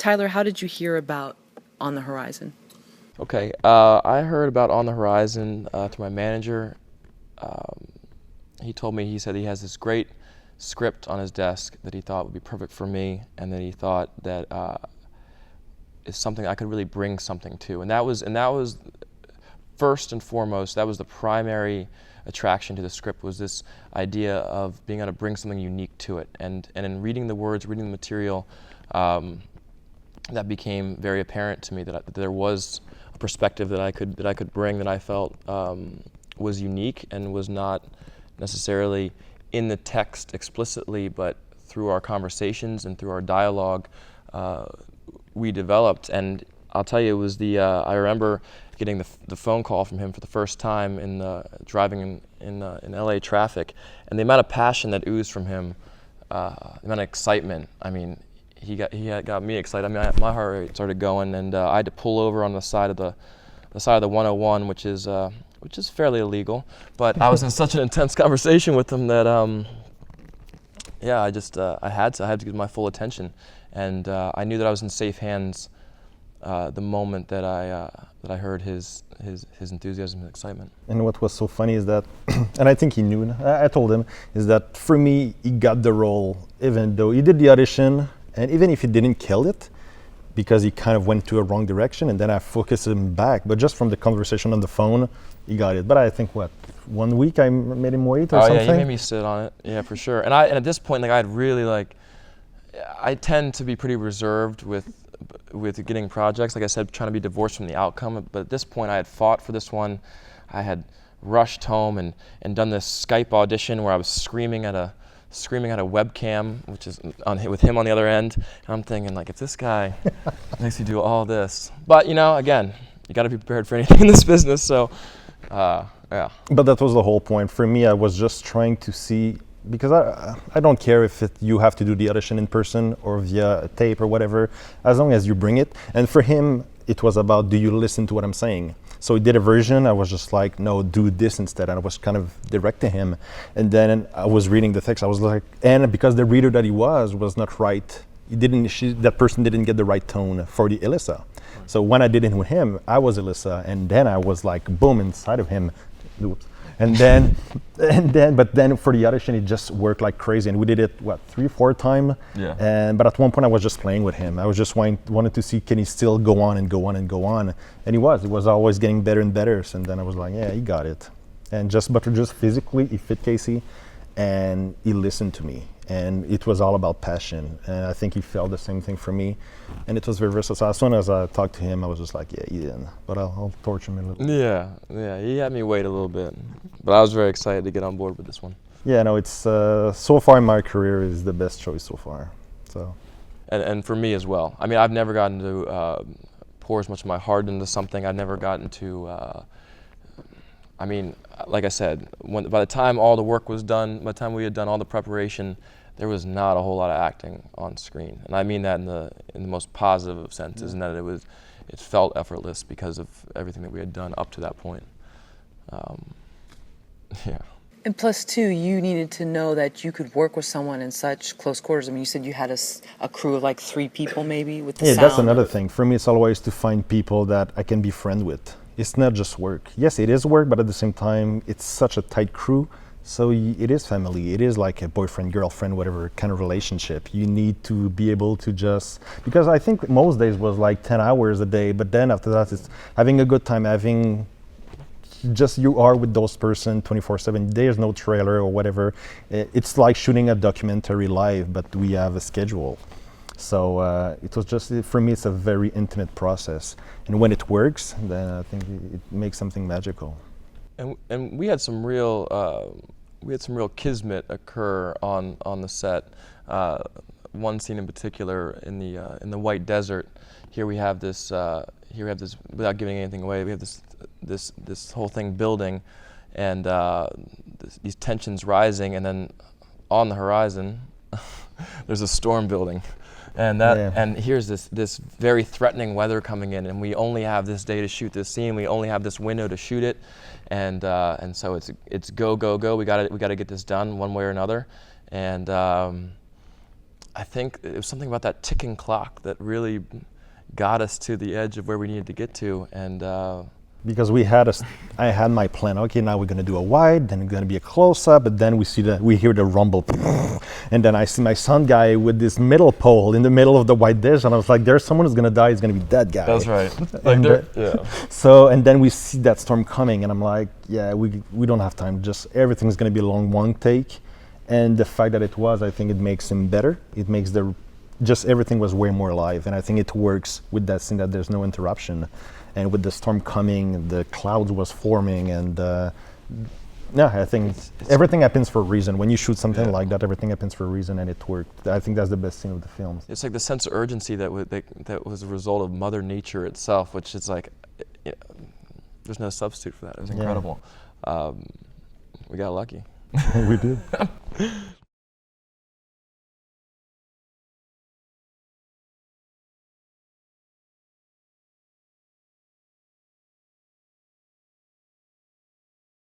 Tyler, how did you hear about On the Horizon? Okay, I heard about On the Horizon through my manager. Um, he told me, he said he has this great script on his desk that he thought would be perfect for me, and that he thought that is something I could really bring something to. And that was first and foremost, that was the primary attraction to the script, was this idea of being able to bring something unique to it. And in reading the words, reading the material, that became very apparent to me that there was a perspective that I could bring that I felt was unique and was not necessarily in the text explicitly, but through our conversations and through our dialogue, we developed. And I'll tell you, it was I remember getting the phone call from him for the first time driving in LA traffic, and the amount of passion that oozed from him, the amount of excitement. I mean, he got me excited. I mean, my heart rate started going, and I had to pull over on the side of the 101, which is fairly illegal. But I was in such an intense conversation with him that yeah, I had to give my full attention, and I knew that I was in safe hands the moment that I heard his enthusiasm and excitement. And what was so funny is that, and I think he knew, I told him, is that for me, he got the role, even though he did the audition, and even if he didn't kill it, because he kind of went to a wrong direction, and then I focused him back. But just from the conversation on the phone, he got it. But I think, 1 week I made him wait or something? Oh yeah, he made me sit on it, yeah, for sure. And at this point, I'd really I tend to be pretty reserved with getting projects. Like I said, trying to be divorced from the outcome. But at this point, I had fought for this one. I had rushed home and done this Skype audition where I was screaming at a webcam, which is with him on the other end. And I'm thinking, if this guy makes me do all this. But again, you got to be prepared for anything in this business. So, yeah. But that was the whole point. For me, I was just trying to see, because I don't care if you have to do the audition in person or via tape or whatever, as long as you bring it. And for him, it was about, do you listen to what I'm saying? So he did a version. I was just like, no, do this instead. And I was kind of directing him. And then I was reading the text. I was like, and because the reader that he was not right, that person didn't get the right tone for the Alyssa. So when I did it with him, I was Alyssa, and then I was like, boom, inside of him. Oops. And then, but then for the audition, it just worked like crazy. And we did it, 3-4 times? Yeah. But at one point, I was just playing with him. I was just wanted to see, can he still go on and go on and go on? And he was always getting better and better. And then I was like, yeah, he got it. But just physically, he fit Casey, and he listened to me. And it was all about passion. And I think he felt the same thing for me. And it was very versatile. So as soon as I talked to him, I was just like, yeah, he didn't. But I'll torture him a little bit. Yeah, he had me wait a little bit. But I was very excited to get on board with this one. Yeah, no, it's so far in my career is the best choice so far. So. And for me as well. I mean, I've never gotten to pour as much of my heart into something. I've never gotten to, I mean, like I said, by the time all the work was done, by the time we had done all the preparation, there was not a whole lot of acting on screen. And I mean that in the most positive of senses, and that it felt effortless because of everything that we had done up to that point. Yeah. And plus, too, you needed to know that you could work with someone in such close quarters. I mean, you said you had a crew of 3 people maybe with the sound. Yeah, that's another thing. For me, it's always to find people that I can be friends with. It's not just work. Yes, it is work, but at the same time, it's such a tight crew. So it is family. It is like a boyfriend, girlfriend, whatever kind of relationship. You need to be able to because I think most days was 10 hours a day, but then after that, it's having a good time, having just you are with those person 24/7. There's no trailer or whatever. It's like shooting a documentary live, but we have a schedule. So it was just, for me, it's a very intimate process. And when it works, then I think it makes something magical. And we had some real kismet occur on the set. One scene in particular in the White Desert. Here we have this. Without giving anything away, we have this whole thing building, and these tensions rising, and then on the horizon, there's a storm building. And here's this very threatening weather coming in, and we only have this day to shoot this scene. We only have this window to shoot it, and so it's go. We got to get this done one way or another. And I think it was something about that ticking clock that really got us to the edge of where we needed to get to, and because I had my plan. Okay, now we're gonna do a wide, then it's gonna be a close up, but then we hear the rumble, and then I see my son guy with this middle pole in the middle of the white dish, and I was like, "There's someone who's gonna die. It's gonna be that guy." that's right. And Yeah. So, and then we see that storm coming, and I'm like, "Yeah, we don't have time. Just everything's gonna be a one take." And the fact that it was, I think it makes him better. It makes just everything was way more alive, and I think it works with that scene that there's no interruption, and with the storm coming, the clouds was forming, and yeah, I think everything happens for a reason. When you shoot something like that, everything happens for a reason, and it worked. I think that's the best scene of the film. It's like the sense of urgency that was a result of Mother Nature itself, which is like, there's no substitute for that. It was incredible. We got lucky. We did.